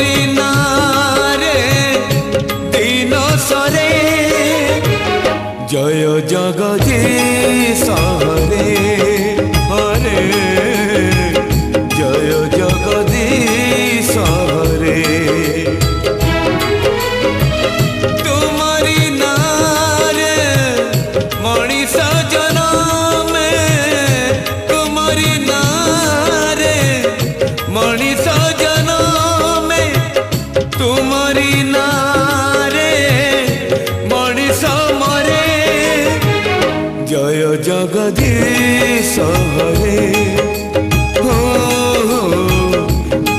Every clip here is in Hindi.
तुमरी नारे दिन सरे जय जगदीश हरे हरे जय जगदीश हरे तुमरी नारे मनीष जनम तुमरी नारे मनीष जनम तुमरी नारे मनीष मरे जय जगदीश हरे हो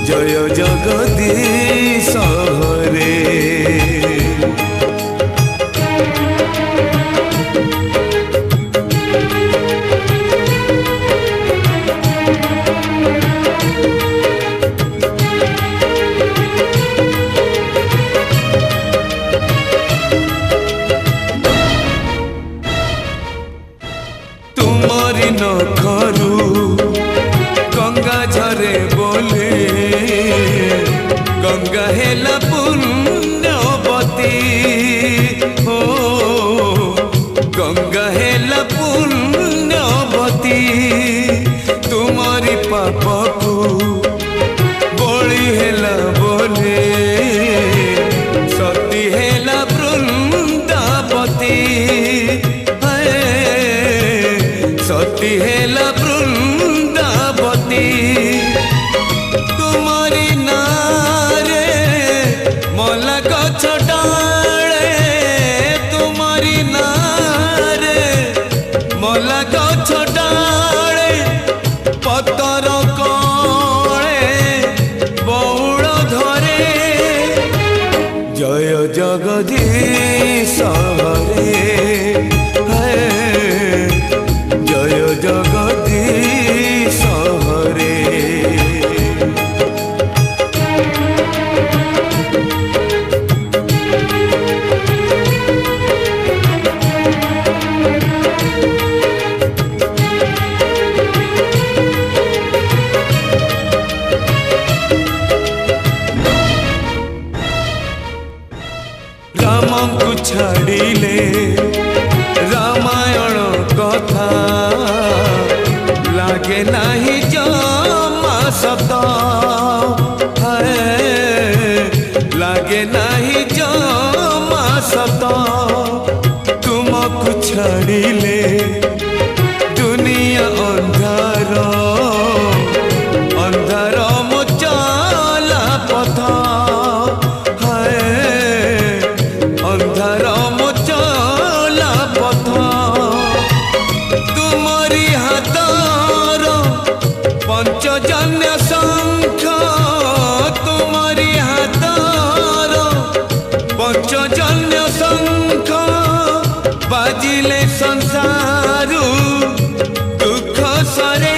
जय जगदीश हरे तुमरी नखरू गंगा झरे बोले गंगा हेला पुण्यवती हो गंगा हेला पुण्यवती तुमरी पाप को बलि हेला बोले सती हेला वृंदावती सती हेला वृंदावती तुमरी नारे मला गछ डाले तुमरी नारे मला गछ डाले पतर कले बौल धरे जय जगदीश हरे जय जगदीश हरे राम को छाड़िले रामायण कथा लागे नहीं जमा सत लागे नहीं जमा सत तुमको छाड़िले दुनिया अंधार अंधार मो चला पथ अंधार मो चला पथ तुमरी हाथर पंचजन्य शंख तुमरी हाथर पंचजन्य शंख बाजिले संसारू दुख सरे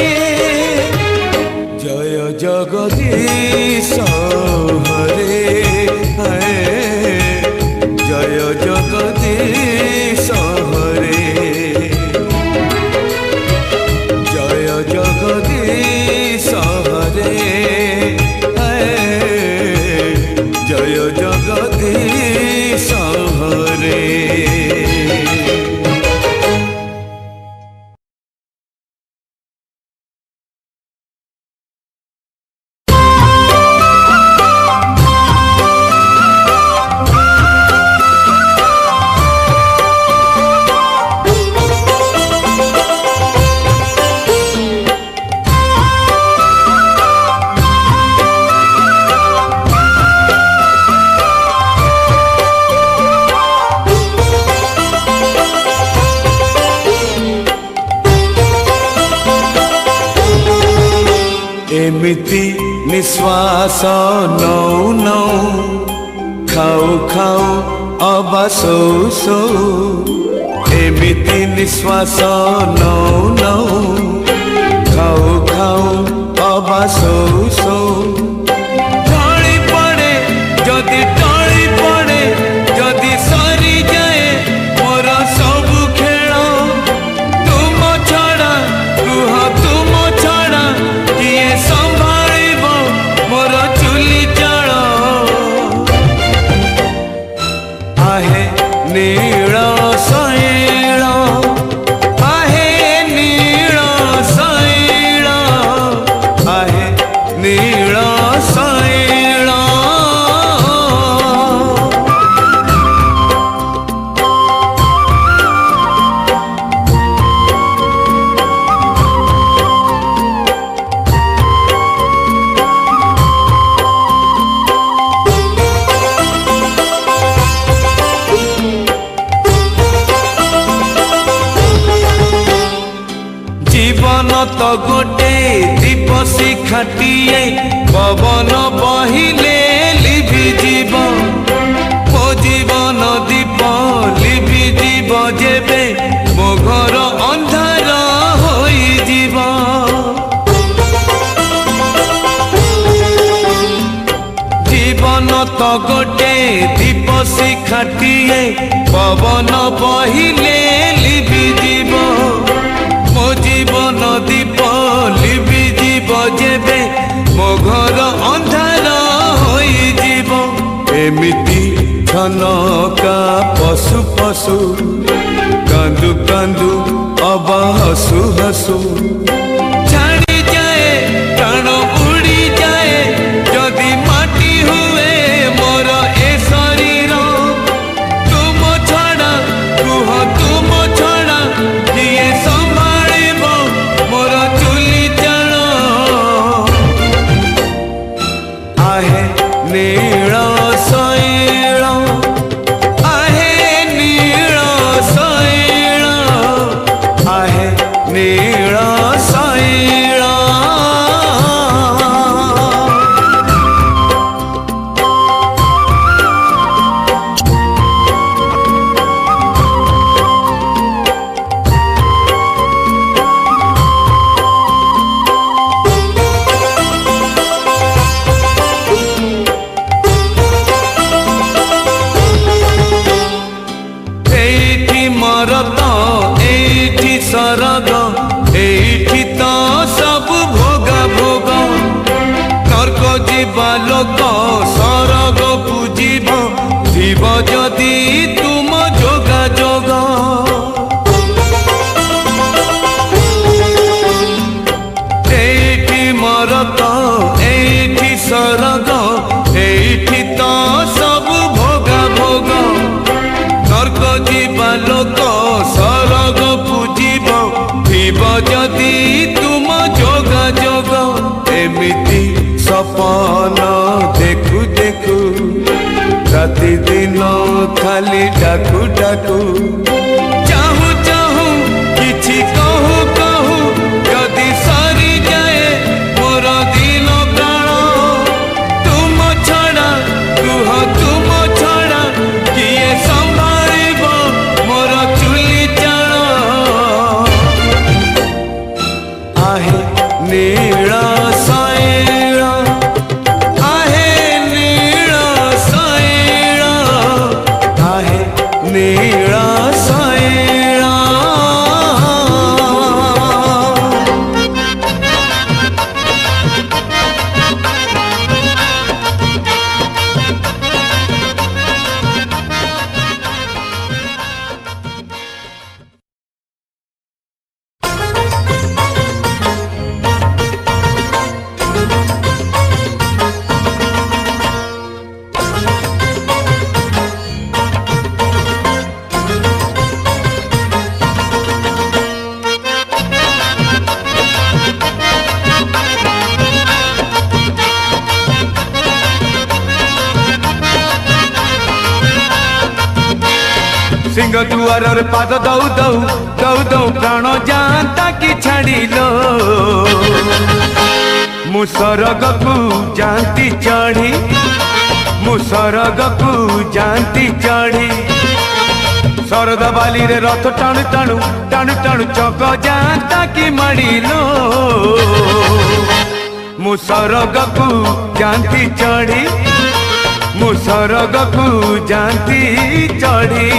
जय जगदीश हरे जय जगदीश हरे जय जगदीश हरे जय जगदीश हरे एमिति निश्वास नौ नौ खाऊ खाऊ अबा सौ सौ एमिति निश्वास नौ नौ खाऊ खाऊ अबा सौ सौ ढली पड़े जदि टली पड़े जदि सरी जाए मोर सबु खेल तुम छड़ा कुह तुम छड़ा किए संभालिब मोर चुली चाल जीवन तो गोटे दीप शिखाटिए पवन बहिले लिभि जीव मो जीवन दीप लिभि जीव जेबे मो घर अंधार होई जीव जीवन तो गोटे दीप शिखाटिए पवन बहिले लिभि जीव मो जीवन दीप लिभि जीव जेबे मो घर अंधार होई जीव एमिति छनका पशु पशु कांदु कांदु अब हसु हसु छाड़ी जाए प्राण उड़ी जाए जदि माटी हुए मोर ए शरीर तुम छड़ा कुह तुम छड़ा किए संभाଳିବ मोर चुली चल आहे नील शैल आहे नील शैल आहे नील शैल सरग एठी तो सब भोगा भोग नरक जीवा लोक सरग पूजिब जीव जदि तुम जोगा जोग एठी मरत एठी सरग एठी तो सब भोगा भोग नरक जीवा लोक सरग पूजिब जीव जदि तुम जोग जोग एमिति सपन देखु देखु राति दिन खाली डाकु डाकु चाहू चाहू किछि कहू कहू जदि सरी जाए मोर दिन प्राण तुम छड़ा कुह तुम छड़ा किए संभाଳିब मोर चुली चल आहे नील शैल आहे नील शैल आहे नील शैल सिंह दुआर पाद दौ दौ दौ दौ प्राण जानता कि छाड़िलो मु सरग को जानती चढ़ी मु सरग को जानती चढ़ी शरद बाली रे रथ टाणु टाणु टाणु टाणु चक जानता कि माड़िलो मु सरग को जानती चढ़ी मु सरग को जानती चढ़ी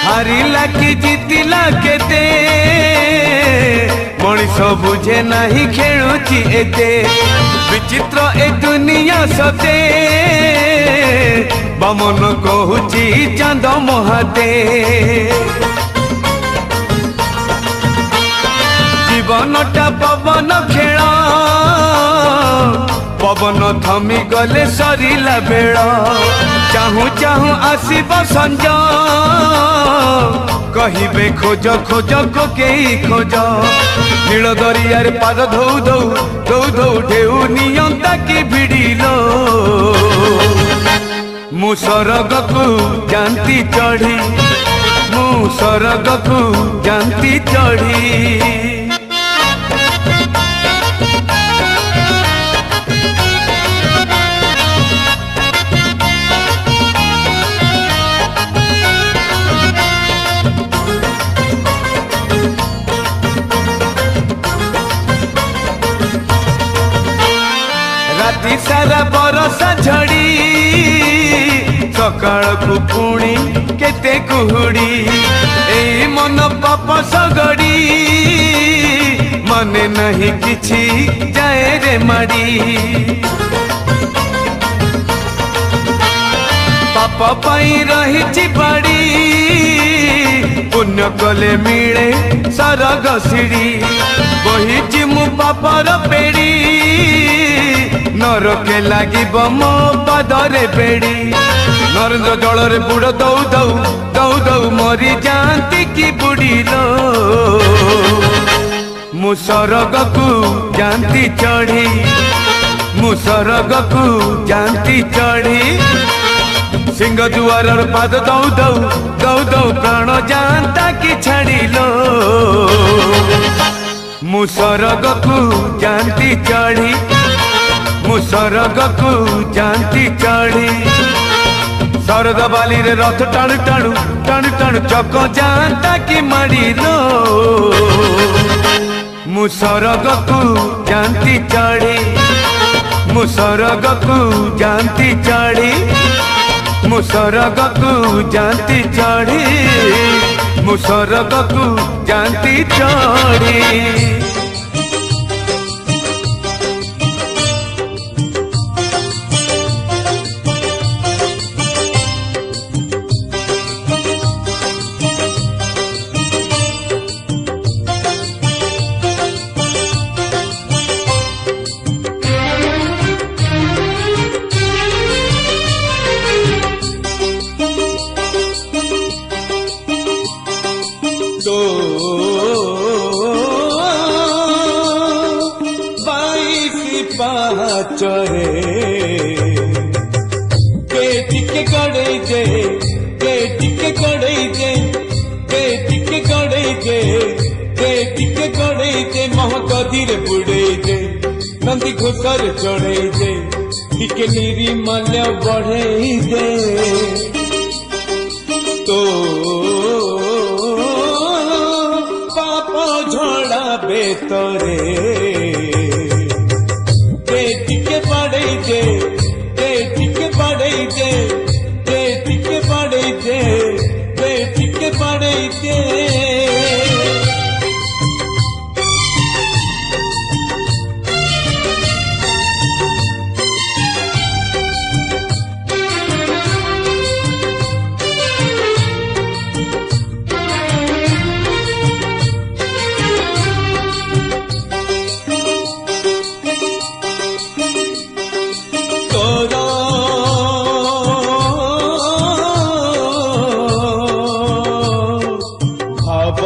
हारिला कि जीतिला केते मनीष बुझे नहीं खेलुची एते विचित्र ए दुनिया सते बमन कहूची चांद महाते जीवनटा पवन खेल पवन थमी गले सरिला बेड़ चाहू चाहू आसीब संज कहिबे खोज खोज को केई खोज नील दरियार पाद धौ धौ धौ धौ ढेउ नियंता की भिड़िलो मु सरग को जानती चढ़ी मु सरग को जानती चढ़ी राति सारा बरसा झड़ी सकाळ को पुणी केते कुहुड़ी ए मन पाप सगड़ी मने नहीं किछि जाए रे माड़ी पाप पाई रही बाड़ी पुण्य कले मिले सरग सिड़ी बही मु पापर पेड़ी नरके लगे मो पदरे बेड़ी नरेन्द्र जल बुड़ दौ दौ दौ दौ मरी जाती कि बुड़ीलो मु सरग को जानती चढ़ी मु सरग को जानती चढ़ी सिंह जुआर पाद दौ दौ दौ दौ प्राण जानता कि छाड़िलो मु सरग को जानती चढ़ी मु सरग को जानती चढ़ी शरद बाली रे रथ टाणु टाणु टाणु टाणु चक जानता कि माड़िलो मु सरग को जानती चढ़ी मु सरग को जानती चढ़ी मु सरग को जानती चढ़ी मु सरग को जानती चढ़ी चरे के टिके गड़े जे के टिके गड़े जे के टिके गड़े जे के टिके गड़े जे महकधीर बुड़े जे नंदी घोसर चढ़े जे टिके नीरी माल्य बढ़े जे तो पाप झड़ा बेतरे टिके पड़े जे टिके पड़े जे टिके पड़े जे टिके पड़े जे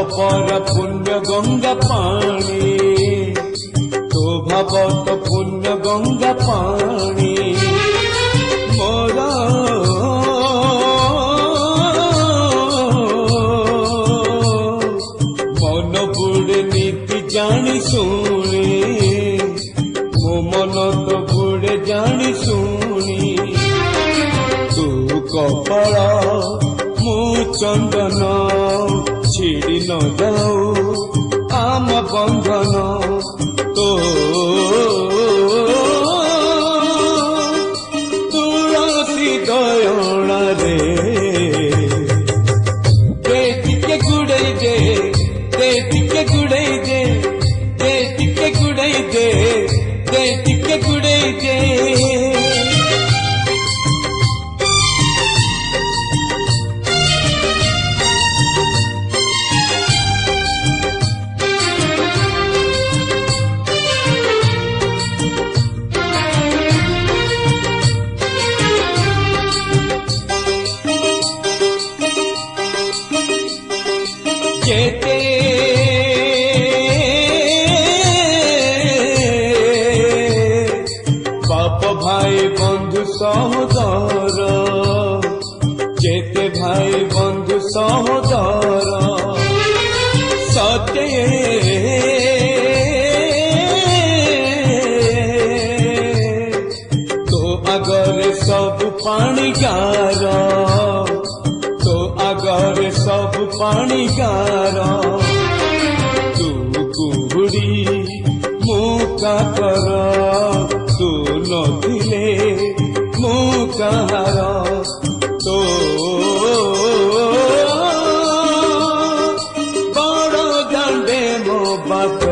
पर पुण्य गंगा पानी तो भाव तो पुण्य गंगा पानी मोर मन बुड़े नीति जानी शुणी मो मन तो बुड़े जानी शुणी तू कपाल मु चंदन छिड़ी न जाऊ आम बंधन तो तुलसी दयणा रे टिके गुड़े जे टिके गुड़े जे टिके गुड़े जे टिके गुड़े जे সহদর যেতে ভাই বন্ধু সহদর সতে তো আগরে সব পাଣିগার তো আগরে সব পাଣିগার তু কুহুড়ি মুকা কর তু নথিলে মুকাହାର তো বড় দাଣ୍ଡে ମୋ ବାଟ